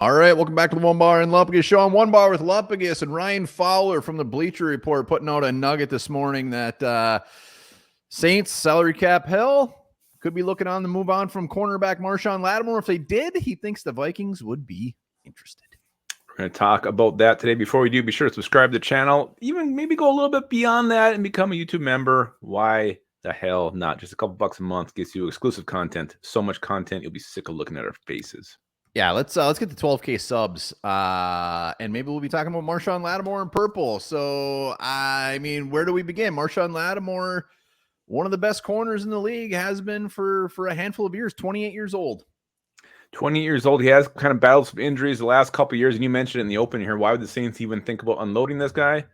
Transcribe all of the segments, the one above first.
All right, welcome back to the Onebar and Lupagus show. On Onebar with Lupagus and Ryan Fowler from the Bleacher Report putting out a nugget this morning that Saints salary cap hell could be looking on to move on from cornerback Marshon Lattimore. If they did, he thinks the Vikings would be interested. We're going to talk about that today. Before we do, be sure to subscribe to the channel. Even maybe go a little bit beyond that and become a YouTube member. Why the hell not? Just a couple bucks a month gets you exclusive content. So much content, you'll be sick of looking at our faces. Yeah, let's get to 12K subs, and maybe we'll be talking about Marshon Lattimore in purple. So, I mean, where do we begin? Marshon Lattimore, one of the best corners in the league, has been for a handful of years, 28 years old. 20 years old. He has kind of battled some injuries the last couple of years, and you mentioned it in the open here. Why would the Saints even think about unloading this guy?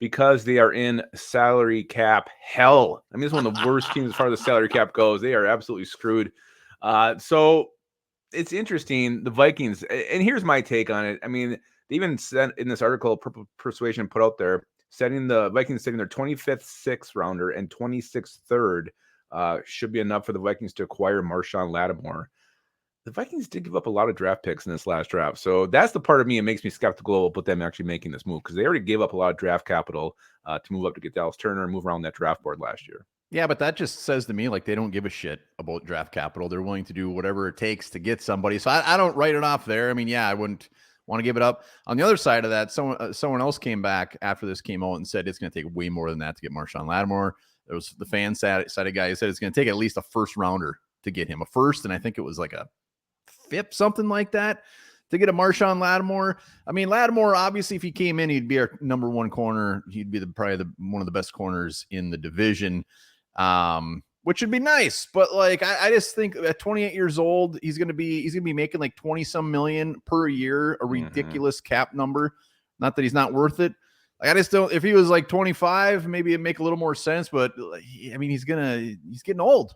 Because they are in salary cap hell. I mean, it's one of the worst teams as far as the salary cap goes. They are absolutely screwed. So it's interesting, the Vikings, and here's my take on it. I mean, they even said in this article, Purple Persuasion put out there, the Vikings setting their 25th sixth rounder and 26th third should be enough for the Vikings to acquire Marshon Lattimore. The Vikings did give up a lot of draft picks in this last draft. So that's the part of me that makes me skeptical about them actually making this move, because they already gave up a lot of draft capital to move up to get Dallas Turner and move around that draft board last year. Yeah, but that just says to me like they don't give a shit about draft capital. They're willing to do whatever it takes to get somebody. So I don't write it off there. I mean, yeah, I wouldn't want to give it up. On the other side of that, someone else came back after this came out and said it's going to take way more than that to get Marshon Lattimore. There was the fan side guy who said it's going to take at least a first rounder to get him, a first, and I think it was like a fifth, something like that, to get a Marshon Lattimore. I mean, Lattimore, obviously, if he came in, he'd be our number one corner. He'd be probably one of the best corners in the division. Which would be nice, but like I just think at 28 years old, he's gonna be making like 20-some million per year, a ridiculous cap number. Not that he's not worth it. Like I just don't. If he was like 25, maybe it'd make a little more sense. But I mean, he's getting old.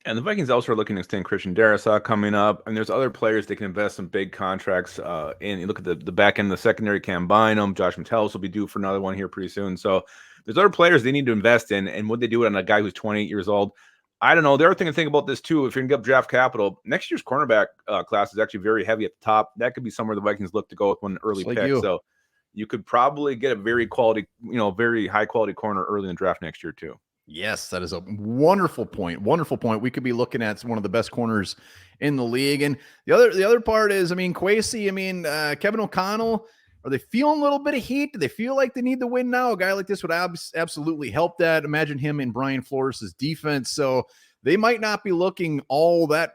And the Vikings also are looking to extend Christian Darrisaw coming up. And there's other players they can invest some big contracts in. You look at the back end of the secondary, Cam Bynum, Josh Metellus will be due for another one here pretty soon. So there's other players they need to invest in. And would they do it on a guy who's 28 years old? I don't know. The other thing to think about this, too, if you're going to give draft capital, next year's cornerback class is actually very heavy at the top. That could be somewhere the Vikings look to go with one early pick. So you could probably get a very very high-quality corner early in the draft next year, too. Yes, that is a wonderful point. Wonderful point. We could be looking at one of the best corners in the league. And the other part is, I mean, Kwesi, Kevin O'Connell, are they feeling a little bit of heat? Do they feel like they need to win now? A guy like this would absolutely help that. Imagine him in Brian Flores' defense. So they might not be looking all that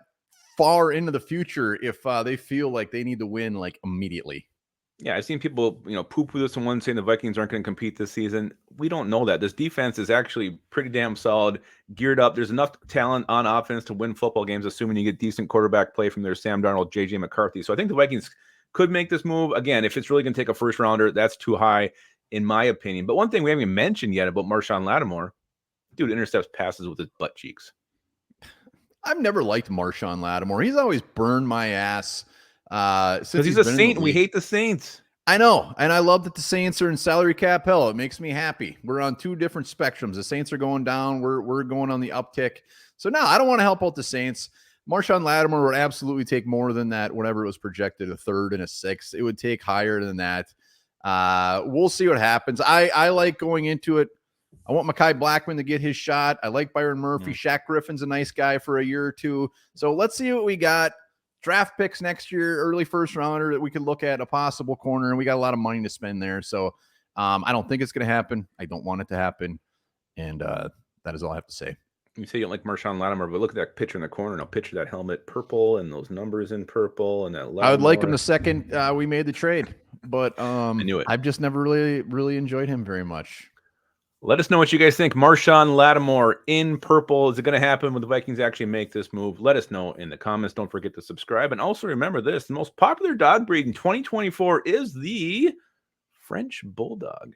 far into the future if they feel like they need to win like immediately. Yeah, I've seen people, poo-poo this one, saying the Vikings aren't going to compete this season. We don't know that. This defense is actually pretty damn solid, geared up. There's enough talent on offense to win football games, assuming you get decent quarterback play from their Sam Darnold, J.J. McCarthy. So I think the Vikings could make this move. Again, if it's really going to take a first rounder, that's too high, in my opinion. But one thing we haven't even mentioned yet about Marshon Lattimore, dude intercepts passes with his butt cheeks. I've never liked Marshon Lattimore. He's always burned my ass. Because he's a Saint and we hate the Saints. I know, and I love that the Saints are in salary cap hell. It makes me happy. We're on two different spectrums. The Saints are going down. We're going on the uptick. So now I don't want to help out the Saints. Marshon Lattimore would absolutely take more than that, whatever it was projected, a third and a sixth. It would take higher than that. We'll see what happens. I like going into it. I want Mekhi Blackman to get his shot. I like Byron Murphy. Shaq Griffin's a nice guy for a year or two. So let's see what we got. Draft picks next year, early first rounder that we could look at, a possible corner, and we got a lot of money to spend there. So I don't think it's going to happen. I don't want it to happen. And that is all I have to say. You say you don't like Marshon Lattimore, but look at that picture in the corner. Now picture that helmet purple and those numbers in purple and that Lattimore. I would like him the second we made the trade, but I knew it. I've just never really enjoyed him very much. Let us know what you guys think. Marshon Lattimore in purple. Is it going to happen when the Vikings actually make this move? Let us know in the comments. Don't forget to subscribe. And also remember this, the most popular dog breed in 2024 is the French Bulldog.